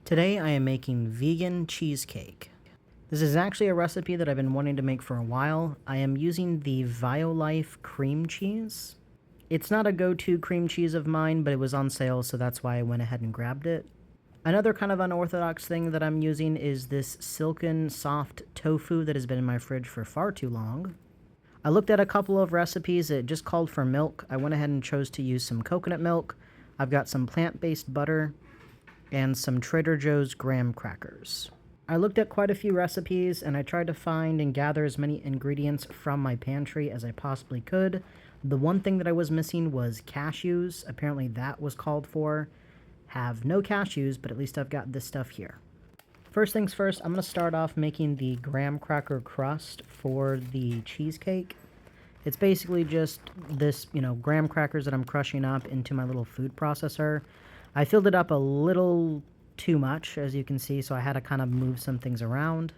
Today I am making vegan cheesecake. This is actually a recipe that I've been wanting to make for a while. I am using the Violife cream cheese. It's not a go-to cream cheese of mine, but it was on sale, so that's why I went ahead and grabbed it. Another kind of unorthodox thing that I'm using is this silken soft tofu that has been in my fridge for far too long. I looked at a couple of recipes that just called for milk. I went ahead and chose to use some coconut milk. I've got some plant-based butter and some Trader Joe's graham crackers. I looked at quite a few recipes and I tried to find and gather as many ingredients from my pantry as I possibly could. The one thing that I was missing was cashews. Apparently that was called for. Have no cashews, but at least I've got this stuff here. First things first, I'm going to start off making the graham cracker crust for the cheesecake. It's basically just this, graham crackers that I'm crushing up into my little food processor. I filled it up a little too much, as you can see, so I had to kind of move some things around.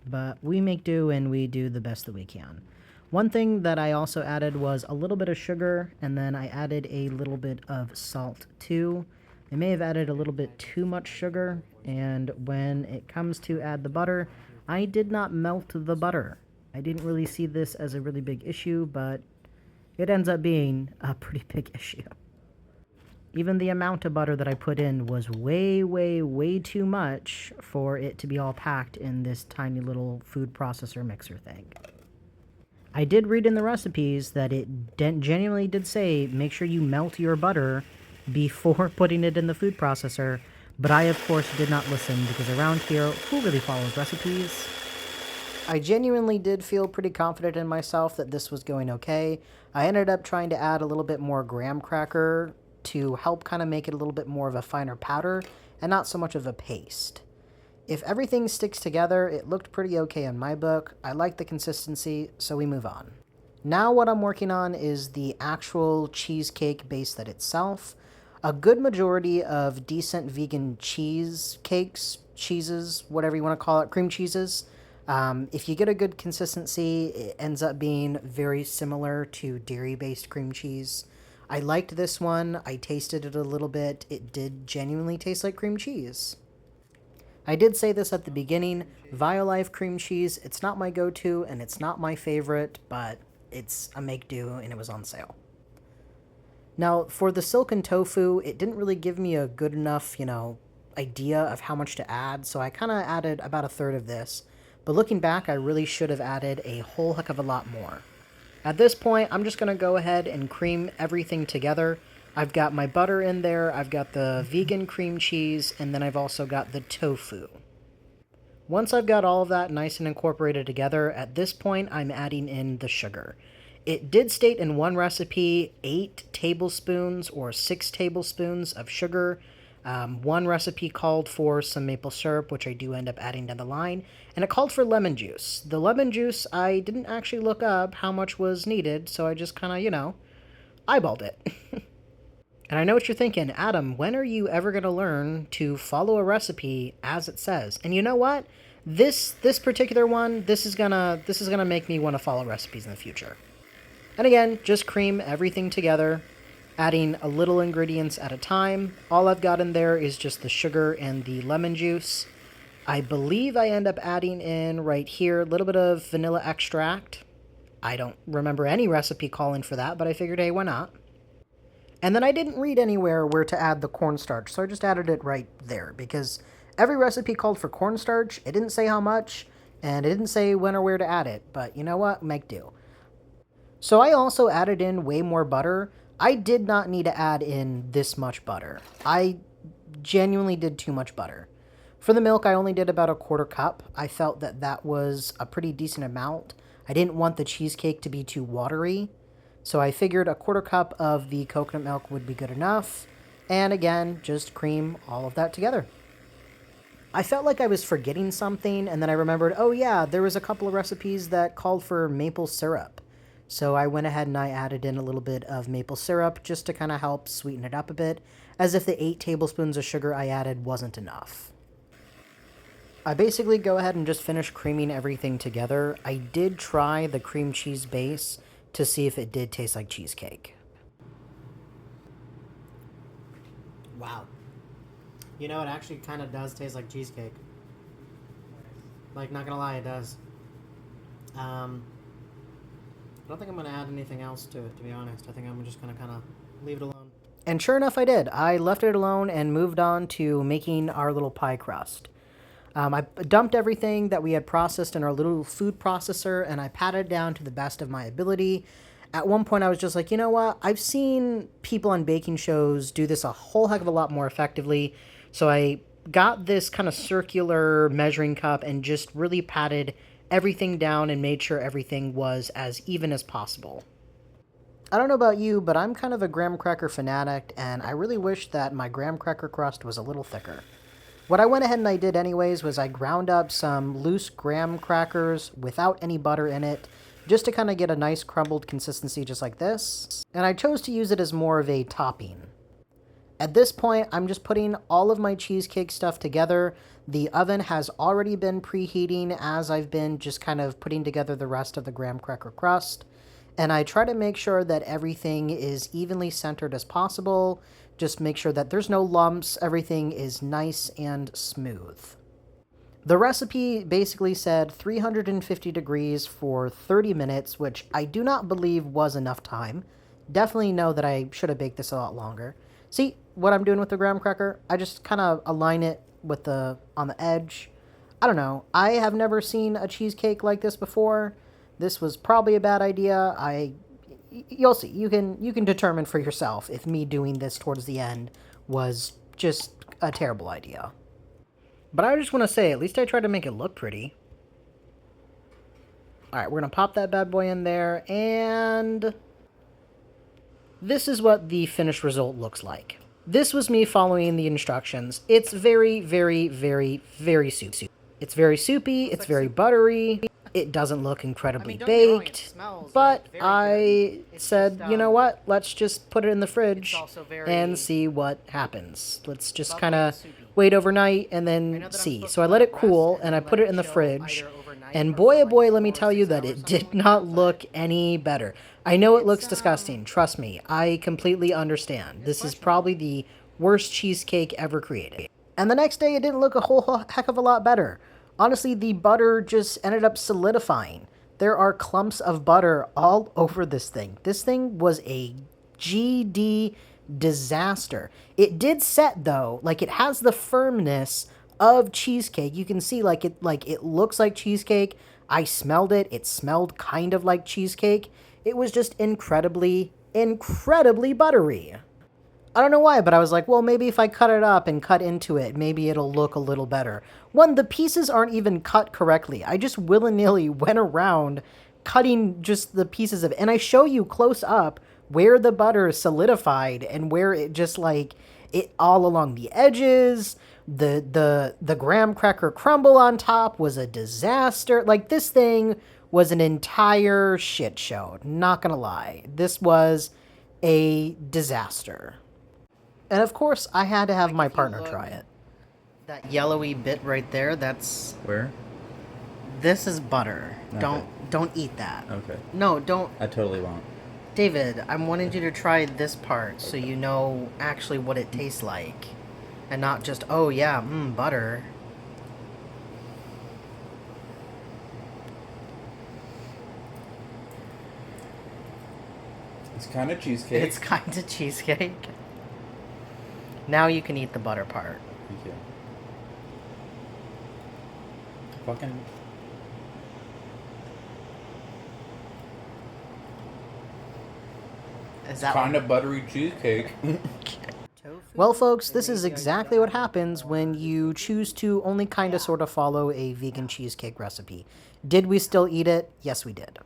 But we make do and we do the best that we can. One thing that I also added was a little bit of sugar, and then I added a little bit of salt too. I may have added a little bit too much sugar, and when it comes to add the butter, I did not melt the butter. I didn't really see this as a really big issue, but it ends up being a pretty big issue. Even the amount of butter that I put in was way too much for it to be all packed in this tiny little food processor mixer thing. I did read in the recipes that it genuinely did say make sure you melt your butter before putting it in the food processor, but I of course did not listen because around here, who really follows recipes? I genuinely did feel pretty confident in myself that this was going okay. I ended up trying to add a little bit more graham cracker to help kind of make it a little bit more of a finer powder and not so much of a paste. If everything sticks together, it looked pretty okay in my book. I like the consistency, so we move on. Now what I'm working on is the actual cheesecake base that itself. A good majority of decent vegan cheesecakes, cheeses, whatever you want to call it, cream cheeses, if you get a good consistency, it ends up being very similar to dairy-based cream cheese. I liked this one. I tasted it a little bit. It did genuinely taste like cream cheese. I did say this at the beginning, Violife cream cheese, it's not my go-to and it's not my favorite, but it's a make-do and it was on sale. Now, for the silken tofu, it didn't really give me a good enough, idea of how much to add, so I kind of added about a third of this. But looking back, I really should have added a whole heck of a lot more. At this point, I'm just going to go ahead and cream everything together. I've got my butter in there, I've got the vegan cream cheese, and then I've also got the tofu. Once I've got all of that nice and incorporated together, at this point I'm adding in the sugar. It did state in one recipe 8 tablespoons or 6 tablespoons of sugar. One recipe called for some maple syrup, which I do end up adding down the line, and it called for lemon juice. The lemon juice, I didn't actually look up how much was needed, so I just kind of, eyeballed it. And I know what you're thinking, Adam, when are you ever going to learn to follow a recipe as it says? And you know what? This particular one, this is gonna make me want to follow recipes in the future. And again, just cream everything together, adding a little ingredients at a time. All I've got in there is just the sugar and the lemon juice. I believe I end up adding in right here a little bit of vanilla extract. I don't remember any recipe calling for that, but I figured, hey, why not? And then I didn't read anywhere where to add the cornstarch, so I just added it right there, because every recipe called for cornstarch. It didn't say how much, and it didn't say when or where to add it, but you know what? Make do. So I also added in way more butter. I did not need to add in this much butter. I genuinely did too much butter. For the milk, I only did about a quarter cup. I felt that that was a pretty decent amount. I didn't want the cheesecake to be too watery, so I figured a quarter cup of the coconut milk would be good enough. And again, just cream all of that together. I felt like I was forgetting something, and then I remembered, oh yeah, there was a couple of recipes that called for maple syrup. So I went ahead and I added in a little bit of maple syrup just to kind of help sweeten it up a bit, as if the 8 tablespoons of sugar I added wasn't enough. I basically go ahead and just finish creaming everything together. I did try the cream cheese base to see if it did taste like cheesecake. Wow. You know, it actually kind of does taste like cheesecake. Like, not gonna lie, it does. I don't think I'm gonna add anything else to it, to be honest. I think I'm just gonna kind of leave it alone. And sure enough, I did. I left it alone and moved on to making our little pie crust. I dumped everything that we had processed in our little food processor, and I patted it down to the best of my ability. At one point, I was just like, you know what? I've seen people on baking shows do this a whole heck of a lot more effectively. So I got this kind of circular measuring cup and just really patted everything down and made sure everything was as even as possible. I don't know about you, but I'm kind of a graham cracker fanatic, and I really wish that my graham cracker crust was a little thicker. What I went ahead and I did anyways was I ground up some loose graham crackers without any butter in it, just to kind of get a nice crumbled consistency just like this, and I chose to use it as more of a topping. At this point, I'm just putting all of my cheesecake stuff together. The oven has already been preheating as I've been just kind of putting together the rest of the graham cracker crust. And I try to make sure that everything is evenly centered as possible. Just make sure that there's no lumps, everything is nice and smooth. The recipe basically said 350 degrees for 30 minutes, which I do not believe was enough time. Definitely know that I should have baked this a lot longer. See what I'm doing with the graham cracker? I just kind of align it with on the edge. I don't know. I have never seen a cheesecake like this before. This was probably a bad idea. You'll see. You can determine for yourself if me doing this towards the end was just a terrible idea. But I just want to say, at least I tried to make it look pretty. Alright, we're going to pop that bad boy in there, and this is what the finished result looks like. This was me following the instructions. It's very, very, very, very soupy. It's very soupy, it's very buttery. It doesn't look incredibly baked, but I said, you know what, let's just put it in the fridge and see what happens. Let's just kind of wait overnight and then see. So I let it cool and I put it in the fridge, and boy oh boy, let me tell you that it did not look any better. I know it looks disgusting, trust me, I completely understand. This is probably the worst cheesecake ever created. And the next day it didn't look a whole heck of a lot better. Honestly, the butter just ended up solidifying. There are clumps of butter all over this thing. This thing was a GD disaster. It did set though, like it has the firmness of cheesecake. You can see it looks like cheesecake. I smelled it. It smelled kind of like cheesecake. It was just incredibly, incredibly buttery. I don't know why, but I was like, well, maybe if I cut it up and cut into it, maybe it'll look a little better. One, the pieces aren't even cut correctly. I just willy-nilly went around cutting just the pieces of it. And I show you close up where the butter solidified and where it just it all along the edges. The graham cracker crumble on top was a disaster. Like, this thing was an entire shit show. Not gonna lie. This was a disaster. And of course, I had to have my partner try it. That yellowy bit right there, that's... Where? This is butter. Okay. Don't eat that. Okay. No, don't... I totally won't. David, I'm wanting you to try this part so you know actually what it tastes like. And not just, oh yeah, butter. It's kind of cheesecake. It's kind of cheesecake. Now you can eat the butter part. Thank you. Fucking... Is that kind of buttery cheesecake. Well, folks, this is exactly what happens when you choose to only kind of sort of follow a vegan cheesecake recipe. Did we still eat it? Yes, we did.